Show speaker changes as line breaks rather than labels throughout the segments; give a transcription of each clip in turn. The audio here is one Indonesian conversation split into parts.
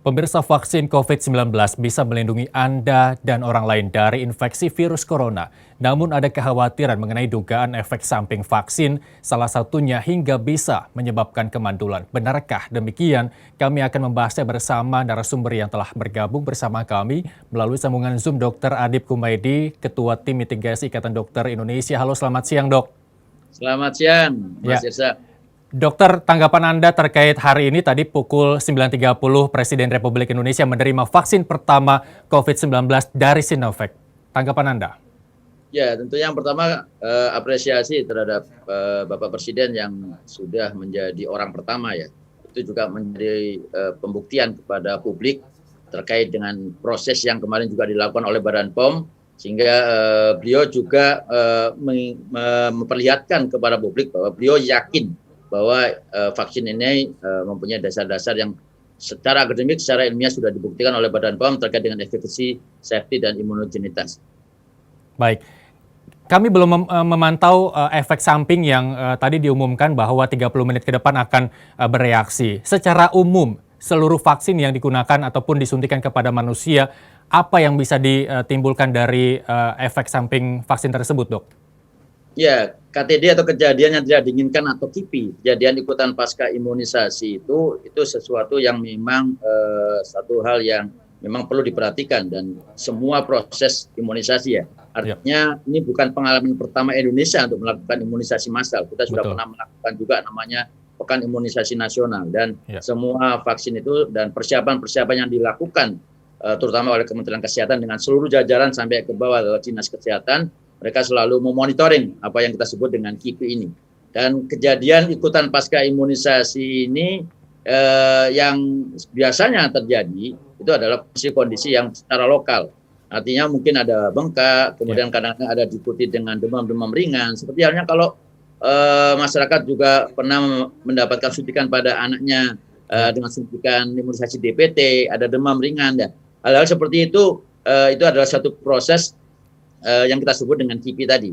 Pemirsa, vaksin COVID-19 bisa melindungi Anda dan orang lain dari infeksi virus corona. Namun ada kekhawatiran mengenai dugaan efek samping vaksin, salah satunya hingga bisa menyebabkan kemandulan. Benarkah demikian? Kami akan membahasnya bersama narasumber yang telah bergabung bersama kami melalui sambungan Zoom, Dr. Adip Kumaydi, Ketua Tim Mitigasi Ikatan Dokter Indonesia. Halo, selamat siang, Dok.
Selamat siang, Mas Irsa.
Dokter, tanggapan Anda terkait hari ini tadi pukul 9.30 Presiden Republik Indonesia menerima vaksin pertama COVID-19 dari Sinovac. Tanggapan Anda?
Ya, tentu yang pertama apresiasi terhadap Bapak Presiden yang sudah menjadi orang pertama ya. Itu juga menjadi pembuktian kepada publik terkait dengan proses yang kemarin juga dilakukan oleh Badan POM, sehingga beliau juga memperlihatkan kepada publik bahwa beliau yakin bahwa vaksin ini mempunyai dasar-dasar yang secara akademik, secara ilmiah sudah dibuktikan oleh Badan POM terkait dengan efekasi, safety, dan imunogenitas.
Baik, kami belum memantau efek samping yang tadi diumumkan bahwa 30 menit ke depan akan bereaksi. Secara umum, seluruh vaksin yang digunakan ataupun disuntikan kepada manusia, apa yang bisa ditimbulkan dari efek samping vaksin tersebut, Dok?
Ya, KTD atau kejadian yang tidak diinginkan atau KIPI, kejadian ikutan pasca imunisasi itu sesuatu yang memang satu hal yang memang perlu diperhatikan dan semua proses imunisasi ya. Artinya ini bukan pengalaman pertama Indonesia untuk melakukan imunisasi massal. Kita sudah pernah melakukan juga namanya Pekan Imunisasi Nasional dan semua vaksin itu dan persiapan-persiapan yang dilakukan terutama oleh Kementerian Kesehatan dengan seluruh jajaran sampai ke bawah lewat Dinas Kesehatan. Mereka selalu memonitoring apa yang kita sebut dengan KIPI ini. Dan kejadian ikutan pasca imunisasi ini yang biasanya terjadi itu adalah kondisi yang secara lokal. Artinya mungkin ada bengkak, kemudian kadang-kadang ada diikuti dengan demam-demam ringan. Seperti halnya kalau masyarakat juga pernah mendapatkan suntikan pada anaknya dengan suntikan imunisasi DPT, ada demam ringan. Ya. Hal-hal seperti itu adalah satu proses yang kita sebut dengan KIPI tadi.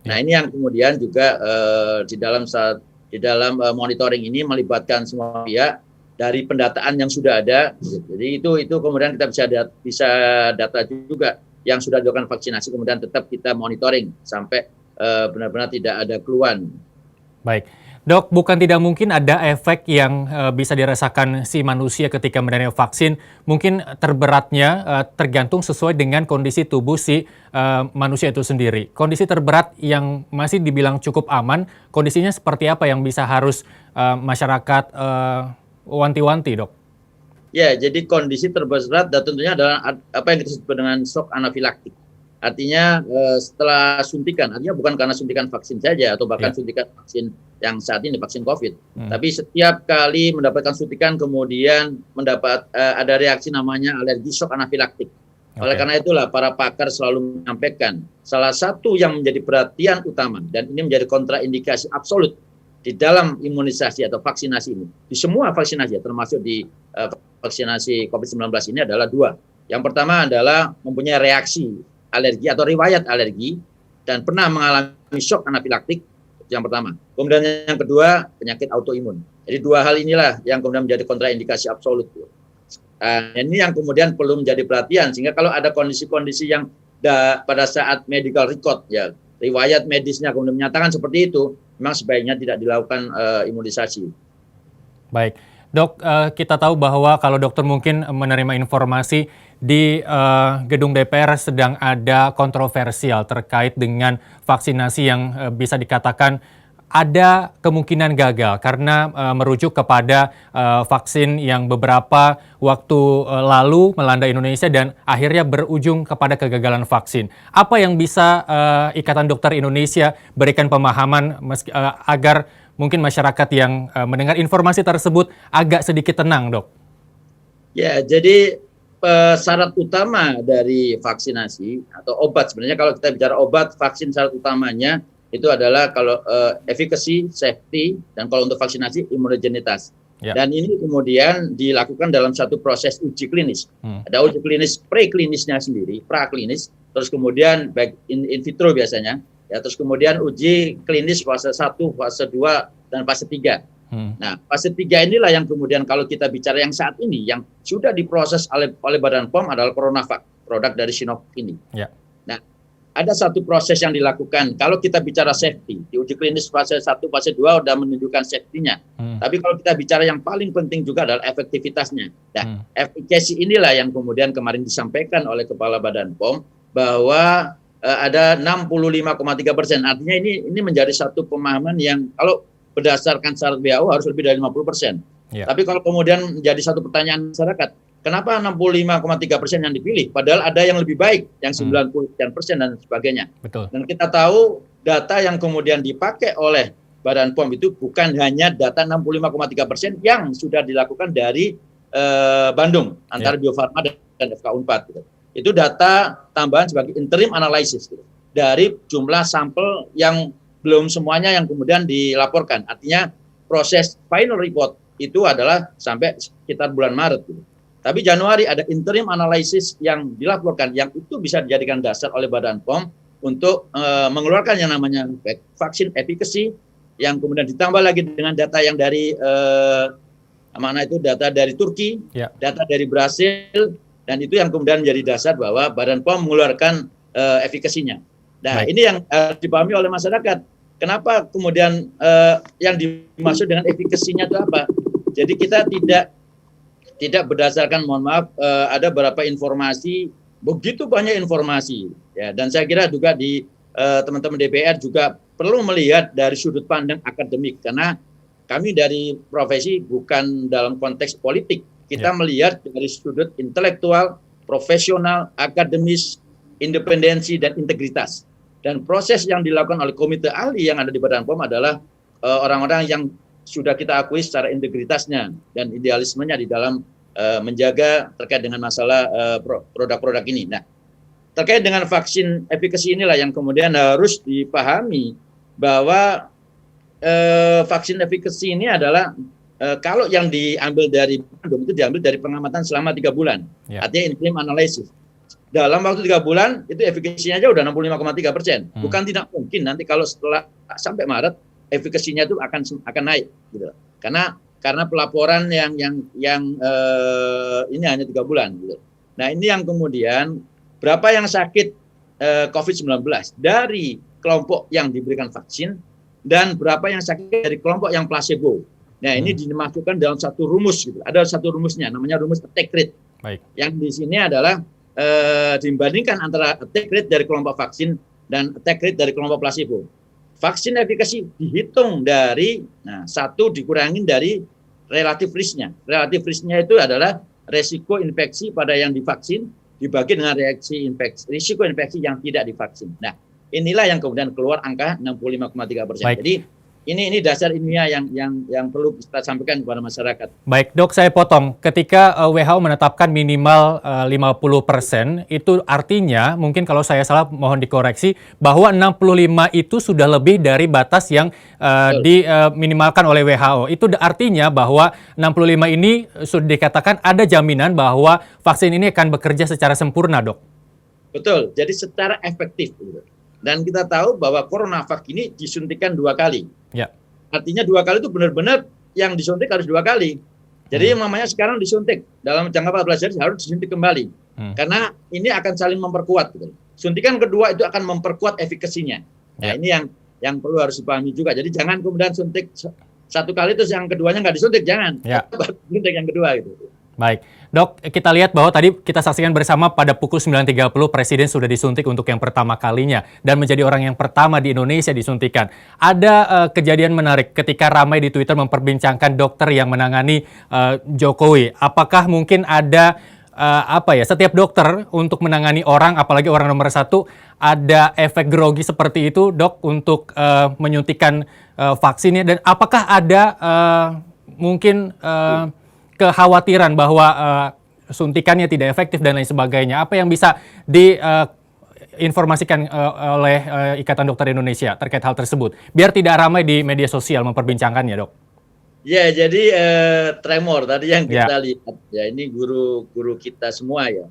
Nah, ini yang kemudian juga di dalam monitoring ini melibatkan semua pihak dari pendataan yang sudah ada. Jadi itu kemudian kita bisa data juga yang sudah dilakukan vaksinasi, kemudian tetap kita monitoring sampai benar-benar tidak ada keluhan.
Baik. Dok, bukan tidak mungkin ada efek yang bisa dirasakan si manusia ketika menerima vaksin. Mungkin terberatnya tergantung sesuai dengan kondisi tubuh si manusia itu sendiri. Kondisi terberat yang masih dibilang cukup aman, kondisinya seperti apa yang bisa harus masyarakat wanti-wanti, Dok?
Ya, jadi kondisi terberat dan tentunya adalah apa yang kita sebut dengan shock anafilaktik. Artinya setelah suntikan, artinya bukan karena suntikan vaksin saja atau bahkan suntikan vaksin yang saat ini vaksin COVID, tapi setiap kali mendapatkan suntikan kemudian ada reaksi namanya alergi shock anafilaktik. Oleh karena itulah para pakar selalu menyampaikan salah satu yang menjadi perhatian utama dan ini menjadi kontraindikasi absolut di dalam imunisasi atau vaksinasi ini, di semua vaksinasi termasuk di vaksinasi COVID-19 ini adalah dua. Yang pertama adalah mempunyai reaksi alergi atau riwayat alergi dan pernah mengalami shock anafilaktik, itu yang pertama. Kemudian yang kedua, penyakit autoimun. Jadi dua hal inilah yang kemudian menjadi kontraindikasi absolut. Ini yang kemudian perlu menjadi perhatian, sehingga kalau ada kondisi-kondisi yang pada saat medical record, ya riwayat medisnya kemudian menyatakan seperti itu, memang sebaiknya tidak dilakukan imunisasi.
Baik. Dok, kita tahu bahwa kalau dokter mungkin menerima informasi di gedung DPR sedang ada kontroversial terkait dengan vaksinasi yang bisa dikatakan ada kemungkinan gagal karena merujuk kepada vaksin yang beberapa waktu lalu melanda Indonesia dan akhirnya berujung kepada kegagalan vaksin. Apa yang bisa Ikatan Dokter Indonesia berikan pemahaman agar mungkin masyarakat yang mendengar informasi tersebut agak sedikit tenang, Dok?
Ya, jadi syarat utama dari vaksinasi atau obat, sebenarnya kalau kita bicara obat, vaksin syarat utamanya itu adalah kalau efficacy, safety, dan kalau untuk vaksinasi imunogenitas. Dan ini kemudian dilakukan dalam satu proses uji klinis. Ada uji klinis preklinisnya sendiri, praklinis, terus kemudian baik in vitro biasanya, ya terus kemudian uji klinis fase 1, fase 2, dan fase 3. Nah, fase 3 inilah yang kemudian kalau kita bicara yang saat ini, yang sudah diproses oleh Badan POM adalah CoronaVac, produk dari Sinovac ini.
Ya.
Nah, ada satu proses yang dilakukan. Kalau kita bicara safety, di uji klinis fase 1, fase 2 sudah menunjukkan safety-nya. Tapi kalau kita bicara yang paling penting juga adalah efektivitasnya. Nah, efikasi inilah yang kemudian kemarin disampaikan oleh Kepala Badan POM bahwa ada 65,3%. Artinya ini menjadi satu pemahaman yang kalau berdasarkan syarat WHO harus lebih dari 50%.
Ya.
Tapi kalau kemudian menjadi satu pertanyaan masyarakat, kenapa 65,3% yang dipilih? Padahal ada yang lebih baik, yang 90% dan sebagainya.
Betul.
Dan kita tahu data yang kemudian dipakai oleh Badan POM itu bukan hanya data 65,3% yang sudah dilakukan dari Bandung, antara Bio Farma dan FK Unpad. Gitu. Itu data tambahan sebagai interim analysis gitu, dari jumlah sampel yang belum semuanya yang kemudian dilaporkan. Artinya proses final report itu adalah sampai sekitar bulan Maret. Gitu. Tapi Januari ada interim analysis yang dilaporkan, yang itu bisa dijadikan dasar oleh Badan POM untuk mengeluarkan yang namanya vaksin efficacy, yang kemudian ditambah lagi dengan data yang dari mana itu data dari Turki, data dari Brasil, dan itu yang kemudian menjadi dasar bahwa Badan POM mengeluarkan efikasinya. Nah, ini yang dipahami oleh masyarakat. Kenapa kemudian yang dimaksud dengan efikasinya itu apa? Jadi kita tidak berdasarkan, mohon maaf, ada beberapa informasi, begitu banyak informasi, ya. Dan saya kira juga di teman-teman DPR juga perlu melihat dari sudut pandang akademik, karena kami dari profesi bukan dalam konteks politik, kita melihat dari sudut intelektual, profesional, akademis, independensi dan integritas. Dan proses yang dilakukan oleh komite ahli yang ada di Badan POM adalah orang-orang yang sudah kita akui secara integritasnya dan idealismenya di dalam menjaga terkait dengan masalah produk-produk ini. Nah, terkait dengan vaksin efikasi inilah yang kemudian harus dipahami bahwa vaksin efikasi ini adalah kalau yang diambil dari Bandung itu diambil dari pengamatan selama 3 bulan. Artinya interim analysis. Dalam waktu 3 bulan itu efikasinya aja udah 65,3%. Bukan tidak mungkin nanti kalau setelah sampai Maret efikasinya itu akan naik gitu. Karena pelaporan yang ini hanya 3 bulan gitu. Nah, ini yang kemudian berapa yang sakit COVID-19 dari kelompok yang diberikan vaksin dan berapa yang sakit dari kelompok yang placebo. Nah, ini dimasukkan dalam satu rumus gitu. Ada satu rumusnya namanya rumus attack rate.
Baik. Yang
di sini adalah dibandingkan antara attack rate dari kelompok vaksin dan attack rate dari kelompok placebo. Vaksin efikasi dihitung dari satu dikurangin dari relatif risknya. Relatif risknya itu adalah resiko infeksi pada yang divaksin dibagi dengan risiko infeksi yang tidak divaksin. Nah, inilah yang kemudian keluar angka 65,3%. Jadi ini dasar ilmiah yang perlu kita sampaikan kepada masyarakat.
Baik, Dok, saya potong. Ketika WHO menetapkan minimal 50%, itu artinya, mungkin kalau saya salah mohon dikoreksi, bahwa 65 itu sudah lebih dari batas yang diminimalkan oleh WHO. Itu artinya bahwa 65 ini sudah dikatakan ada jaminan bahwa vaksin ini akan bekerja secara sempurna, Dok.
Betul, jadi secara efektif. Dan kita tahu bahwa CoronaVac ini disuntikan 2 kali.
Ya.
Artinya 2 kali itu benar-benar yang disuntik harus 2 kali. Jadi yang namanya sekarang disuntik dalam jangka 14 hari harus disuntik kembali. Karena ini akan saling memperkuat. Gitu. Suntikan kedua itu akan memperkuat efikasinya. Nah, ini yang perlu harus dipahami juga. Jadi jangan kemudian suntik 1 kali terus yang keduanya nggak disuntik, jangan. Suntik yang kedua gitu.
Baik, Dok, kita lihat bahwa tadi kita saksikan bersama pada pukul 9.30 Presiden sudah disuntik untuk yang pertama kalinya dan menjadi orang yang pertama di Indonesia disuntikan. Ada kejadian menarik ketika ramai di Twitter memperbincangkan dokter yang menangani Jokowi. Apakah mungkin ada setiap dokter untuk menangani orang, apalagi orang nomor 1, ada efek grogi seperti itu, Dok, untuk menyuntikan vaksinnya, dan apakah ada mungkin kekhawatiran bahwa suntikannya tidak efektif dan lain sebagainya? Apa yang bisa diinformasikan oleh Ikatan Dokter Indonesia terkait hal tersebut? Biar tidak ramai di media sosial memperbincangkannya, Dok.
Ya, jadi tremor tadi yang kita lihat. Ya, ini guru kita semua ya.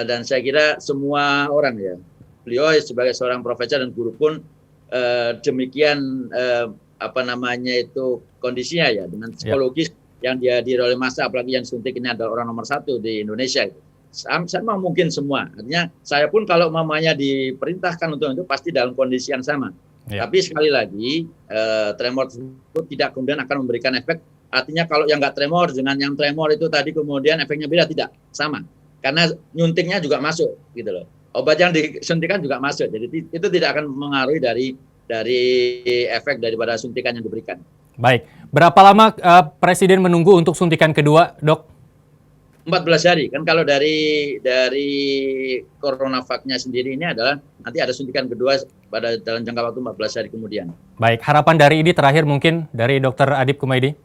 Dan saya kira semua orang ya. Beliau sebagai seorang profesor dan guru pun demikian apa namanya itu kondisinya ya, dengan
Ya.
psikologis yang dihadiri oleh massa, apalagi yang suntik ini adalah orang nomor 1 di Indonesia itu. Sama mungkin semua. Artinya saya pun kalau mamanya diperintahkan untuk itu pasti dalam kondisi yang sama.
Ya.
Tapi sekali lagi tremor tersebut tidak kemudian akan memberikan efek. Artinya kalau yang nggak tremor dengan yang tremor itu tadi kemudian efeknya beda, tidak sama. Karena nyuntiknya juga masuk gitu loh. Obat yang disuntikan juga masuk. Jadi itu tidak akan mengaruhi dari efek daripada suntikan yang diberikan.
Baik, berapa lama Presiden menunggu untuk suntikan kedua, Dok?
14 hari. Kan kalau dari CoronaVac-nya sendiri ini adalah nanti ada suntikan kedua pada dalam jangka waktu 14 hari kemudian.
Baik, harapan dari ini terakhir mungkin dari Dr. Adip Kumaydi.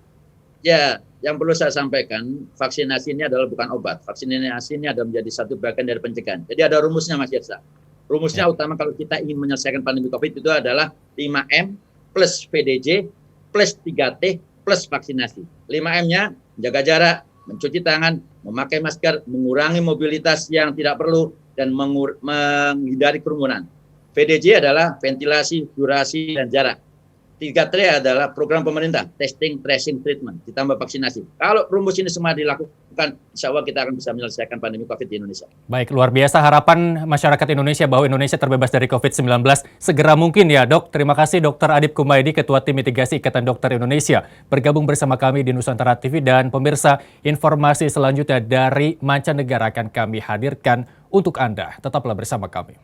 Ya, yang perlu saya sampaikan, vaksinasi ini adalah bukan obat. Vaksinasi ini adalah menjadi satu bagian dari pencegahan. Jadi ada rumusnya, Mas Yersa. Rumusnya utama kalau kita ingin menyelesaikan pandemi COVID itu adalah 5M plus PDJ plus 3T plus vaksinasi. 5M-nya menjaga jarak, mencuci tangan, memakai masker, mengurangi mobilitas yang tidak perlu, dan menghindari kerumunan. PDJ adalah ventilasi, durasi, dan jarak. 3T adalah program pemerintah, testing, tracing, treatment, ditambah vaksinasi. Kalau rumus ini semua dilakukan, insya Allah kita akan bisa menyelesaikan pandemi COVID di Indonesia.
Baik, luar biasa harapan masyarakat Indonesia bahwa Indonesia terbebas dari COVID-19 segera mungkin ya, Dok. Terima kasih Dr. Adip Kumaydi, Ketua Tim Mitigasi Ikatan Dokter Indonesia, bergabung bersama kami di Nusantara TV. Dan pemirsa, informasi selanjutnya dari mancanegara akan kami hadirkan untuk Anda. Tetaplah bersama kami.